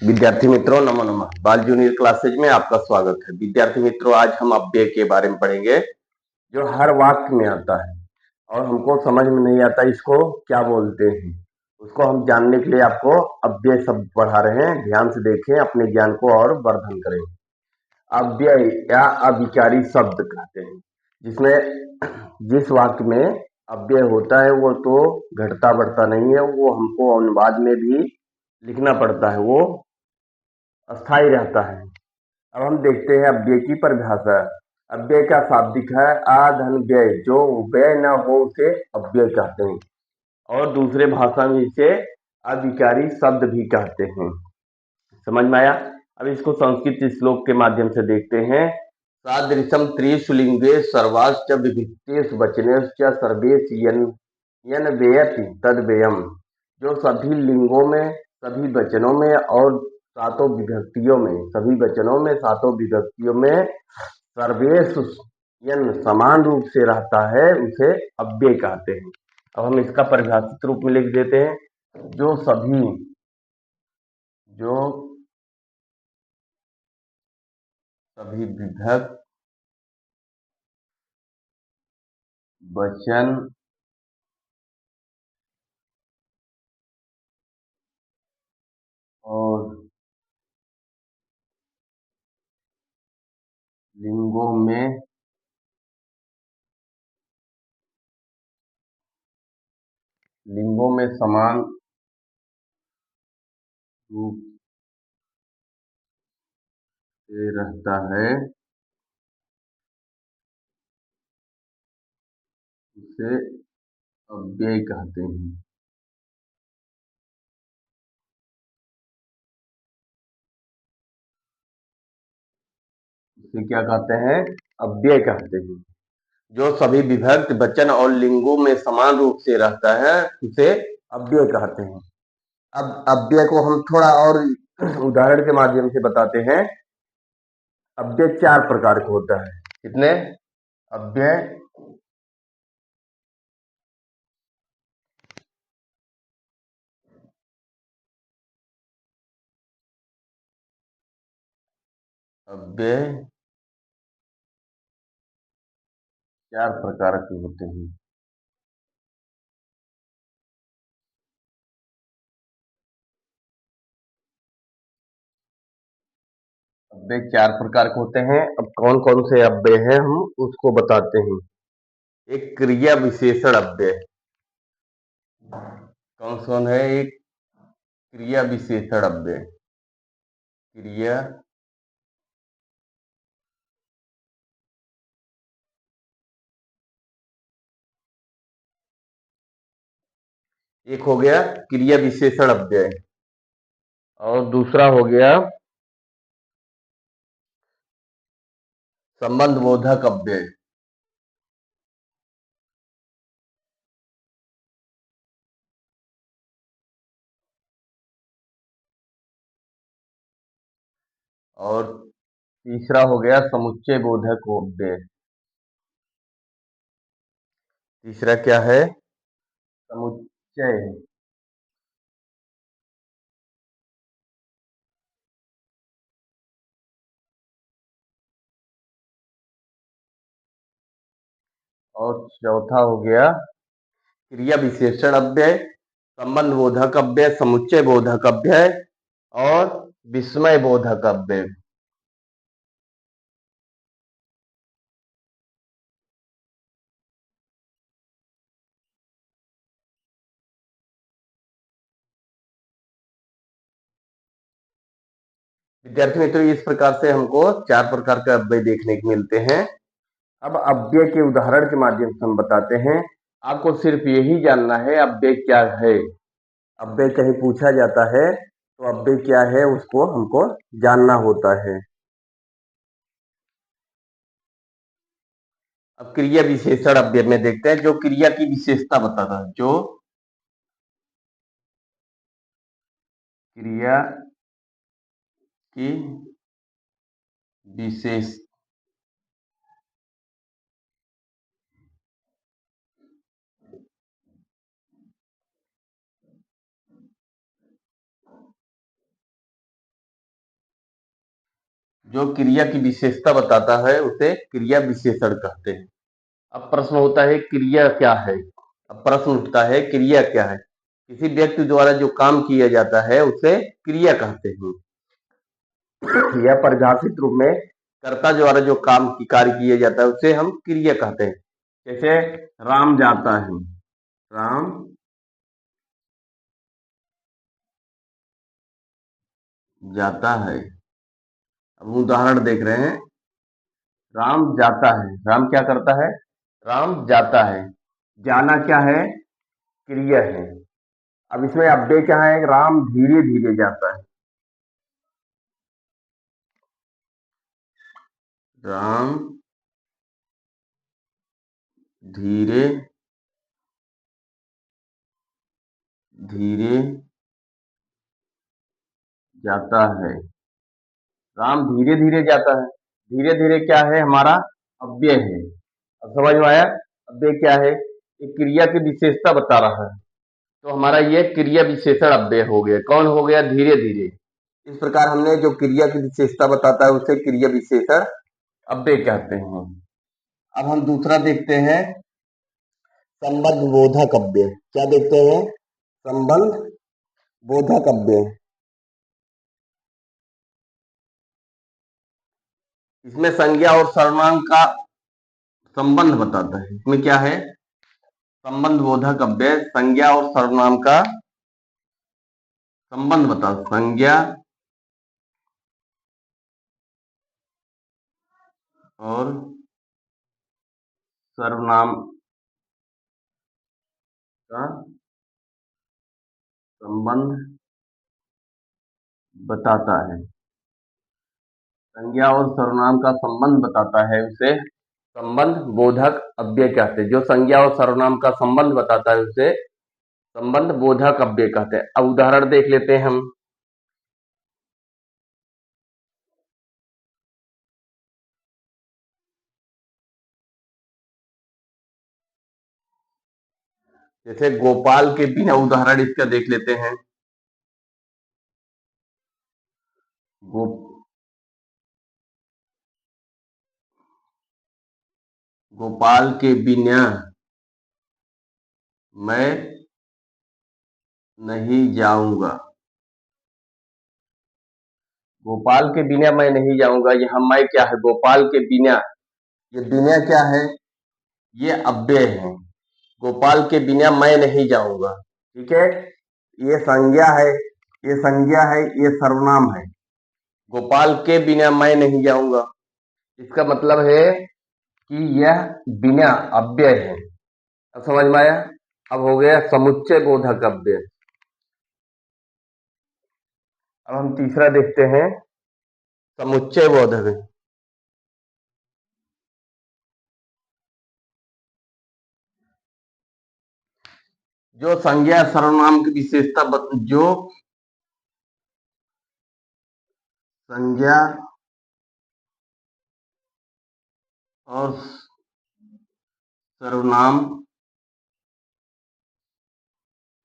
विद्यार्थी मित्रों नमो नमः। बाल जूनियर क्लासेज में आपका स्वागत है। विद्यार्थी मित्रों, आज हम अव्यय के बारे में पढ़ेंगे जो हर वाक्य में आता है और हमको समझ में नहीं आता इसको क्या बोलते हैं। उसको हम जानने के लिए आपको अव्यय शब्द पढ़ा रहे हैं। ध्यान से देखें, अपने ज्ञान को और वर्धन करें। अव्यय या अविचारी शब्द कहते हैं जिसमें जिस वाक्य में अव्यय होता है वो तो घटता बढ़ता नहीं है, वो हमको अनुवाद में भी लिखना पड़ता है, वो अस्थाई रहता है। अब हम देखते हैं अव्यय की परिभाषा। अव्यय का शाब्दिक है आधन व्यय, जो व्यय न हो उसे अव्यय कहते हैं और दूसरे भाषा में इसे अविकारी शब्द भी कहते हैं। समझ में आया? अब इसको संस्कृत श्लोक के माध्यम से देखते हैं। सादृशम त्रिषु लिंगे सर्वाश्च विभिक्तेषु वचनेश्च सर्वेश यन व्ययति तद व्ययम। जो सभी लिंगों में, सभी वचनों में और सातों विभक्तियों में, सभी वचनों में सातों विभक्तियों में सर्वेश यन समान रूप से रहता है उसे अव्यय कहते हैं। अब हम इसका परिभाषित रूप में लिख देते हैं। जो सभी विभक्त वचन और लिंगों में समान रूप से रहता है उसे अव्यय कहते हैं। उसे क्या कहते हैं? अव्यय कहते हैं। जो सभी विभक्त वचन और लिंगों में समान रूप से रहता है उसे अव्यय कहते हैं। अब अव्यय को हम थोड़ा और उदाहरण के माध्यम से बताते हैं। अव्यय 4 प्रकार का होता है। कितने? अव्यय अव्यय 4 प्रकार के होते हैं। अव्यय 4 प्रकार के होते हैं। अब कौन कौन से अव्यय हैं हम उसको बताते हैं। एक क्रिया विशेषण अव्यय। कौन कौन है? एक क्रिया विशेषण अव्यय। क्रिया एक हो गया क्रिया विशेषण अव्यय और दूसरा हो गया संबंध बोधक अव्यय। और तीसरा हो गया समुच्चय बोधक अव्यय। तीसरा क्या है? समुच्चय। और चौथा हो गया क्रिया विशेषण अव्यय, संबंध बोधक अव्यय, समुच्चय बोधक अव्यय और विस्मय बोधक अव्यय। विद्यार्थी मित्रों, इस प्रकार से हमको 4 प्रकार के अव्यय देखने को मिलते हैं। अब अव्यय के उदाहरण के माध्यम से हम बताते हैं। आपको सिर्फ यही जानना है अव्यय क्या है। अव्यय कहीं पूछा जाता है तो अव्यय क्या है उसको हमको जानना होता है। अब क्रिया विशेषण अव्यय में देखते हैं, जो क्रिया की विशेषता बताता है। जो क्रिया की विशेष जो क्रिया की विशेषता बताता है उसे क्रिया विशेषण कहते हैं। अब प्रश्न होता है क्रिया क्या है? अब प्रश्न उठता है क्रिया क्या है? किसी व्यक्ति द्वारा जो काम किया जाता है उसे क्रिया कहते हैं। यह परिभाषित रूप में कर्ता द्वारा जो काम की कार्य किया जाता है उसे हम क्रिया कहते हैं। जैसे राम जाता है, राम जाता है। अब उदाहरण देख रहे हैं, राम जाता है, राम क्या करता है? राम जाता है। जाना क्या है? क्रिया है। अब इसमें अव्यय क्या है? राम धीरे धीरे जाता है। राम धीरे धीरे जाता है। राम धीरे धीरे जाता है। धीरे धीरे क्या है? हमारा अव्यय है। अब समझ में आया? अव्यय क्या है? ये क्रिया की विशेषता बता रहा है। तो हमारा ये क्रिया विशेषण अव्यय हो गया। कौन हो गया? धीरे धीरे। इस प्रकार हमने जो क्रिया की विशेषता बताता है उसे क्रिया विशेषण अव्यय कहते हैं। अब हम दूसरा देखते हैं, संबंध बोधक अव्यय। क्या देखते हैं? संबंध बोधक अव्यय। इसमें संज्ञा और सर्वनाम का संबंध बताता है। इसमें क्या है? संबंध बोधक अव्यय संज्ञा और सर्वनाम का संबंध बताता है। संज्ञा और सर्वनाम का संबंध बताता है। संज्ञा और सर्वनाम का संबंध बताता है उसे संबंध बोधक अव्यय कहते हैं। जो संज्ञा और सर्वनाम का संबंध बताता है उसे संबंध बोधक अव्यय कहते हैं। अब उदाहरण देख लेते हैं हम। जैसे गोपाल के बिना, उदाहरण इसका देख लेते हैं। गो गोपाल के बिना मैं नहीं जाऊंगा। गोपाल के बिना मैं नहीं जाऊंगा। यहाँ मैं क्या है? गोपाल के बिना। ये बिना क्या है? ये अव्यय है। गोपाल के बिना मैं नहीं जाऊंगा। ठीक है? ये संज्ञा है, ये संज्ञा है, ये सर्वनाम है। गोपाल के बिना मैं नहीं जाऊंगा, इसका मतलब है कि यह बिना अव्यय है। अब समझ में आया? अब हो गया समुच्चय बोधक अव्यय। अब हम तीसरा देखते हैं, समुच्चय बोधक। जो संज्ञा सर्वनाम की विशेषता जो संज्ञा और सर्वनाम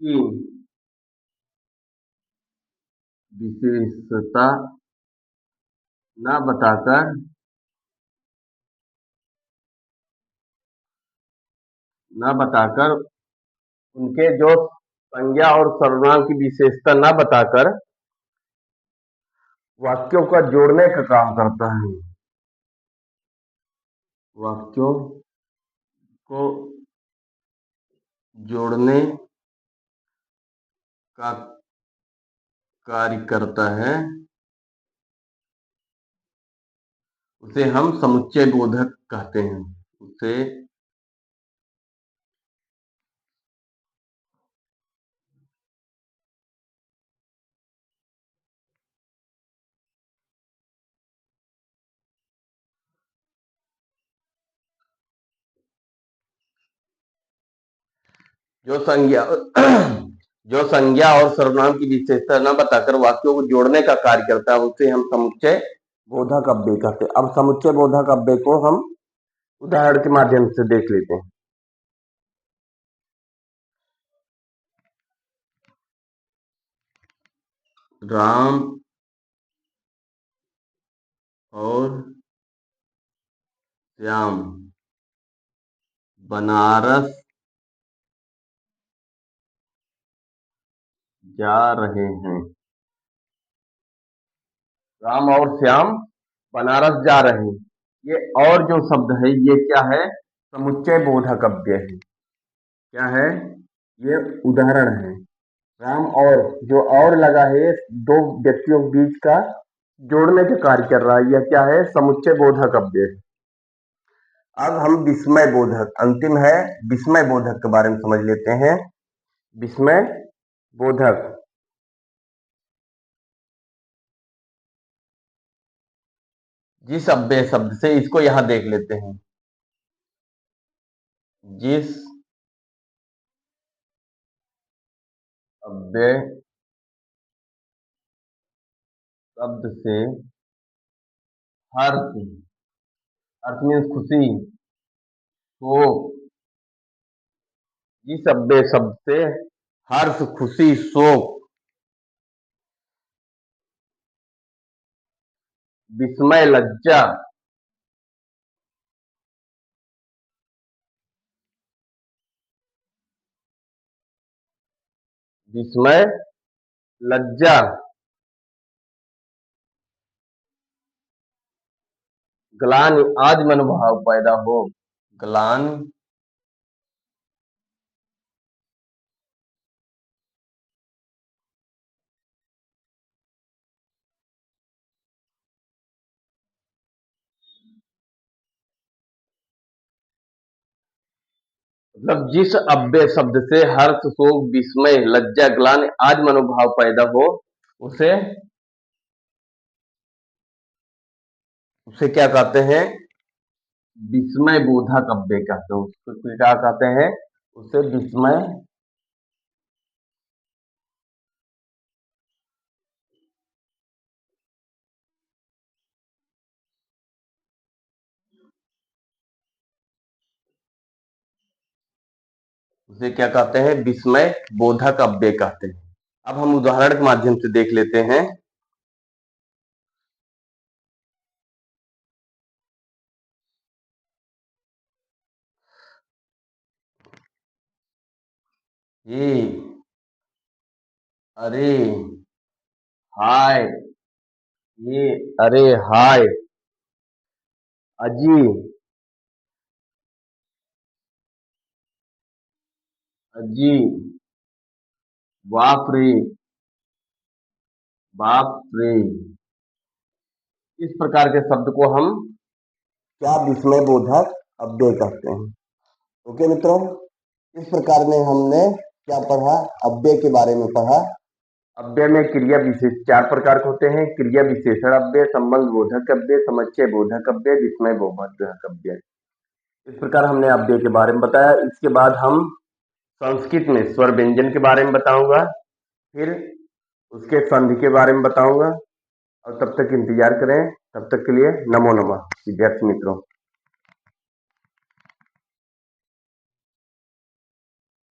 की विशेषता न बताकर न बताकर उनके जो संज्ञा और सर्वनाम की विशेषता न बताकर वाक्यों का जोड़ने का काम करता है। वाक्यों को जोड़ने का कार्य करता है उसे हम समुच्चय बोधक कहते हैं। उसे जो संज्ञा जो संज्ञा और सर्वनाम की विशेषता न बताकर वाक्यों को जोड़ने का कार्य करता है उसे हम समुच्चय बोधक अव्यय कहते हैं। अब समुच्चय बोधक अव्यय को हम उदाहरण के माध्यम से देख लेते हैं। राम और श्याम बनारस जा रहे हैं। राम और श्याम बनारस जा रहे हैं। ये और जो शब्द है ये क्या है? समुच्चय बोधक अव्यय है। क्या है? ये उदाहरण है। राम और जो और लगा है दो व्यक्तियों के बीच का जोड़ने का कार्य कर रहा है। यह क्या है? समुच्चय बोधक अव्यय। अब हम विस्मय बोधक, अंतिम है विस्मय बोधक के बारे में समझ लेते हैं। विस्मय बोधक, जिस अव्यय शब्द से, इसको यहां देख लेते हैं। जिस अव्यय शब्द से हर्ष, अर्थ मीन्स खुशी, शोक, जिस अव्यय शब्द से हर्ष, खुशी, शोक, विस्मय, लज्जा, विस्मय, लज्जा, ग्लानि, आदि मनोभाव पैदा हो। ग्लानि, मतलब जिस अव्यय शब्द से हर्ष, शोक, विस्मय, लज्जा, ग्लानि आदि मनोभाव पैदा हो, उसे उसे क्या कहते हैं? विस्मय बोधक अव्यय कहते हैं। उसको क्या कहते हैं? उसे विस्मय उसे क्या कहते हैं? विस्मय बोधक अव्यय कहते हैं। अब हम उदाहरण के माध्यम से देख लेते हैं। ये, अरे, हाय, ये, अरे, हाय, अजी, अजी, बाप रे, बाप रे, इस प्रकार के शब्द को हम क्या विस्मय बोधक अव्यय कहते हैं। ओके मित्रों, इस प्रकार में हमने क्या पढ़ा? अव्यय के बारे में पढ़ा। अव्यय में क्रिया विशेष चार प्रकार के होते हैं। क्रिया विशेषण अव्यय, संबंध बोधक अव्यय, समुच्चय बोधक अव्यय, विस्मय बोधक अव्यय। इस प्रकार हमने अव्यय के बारे में बताया। इसके बाद हम संस्कृत में स्वर व्यंजन के बारे में बताऊंगा, फिर उसके संधि के बारे में बताऊंगा। और तब तक इंतजार करें। तब तक के लिए नमो नमः विद्यार्थी मित्रों।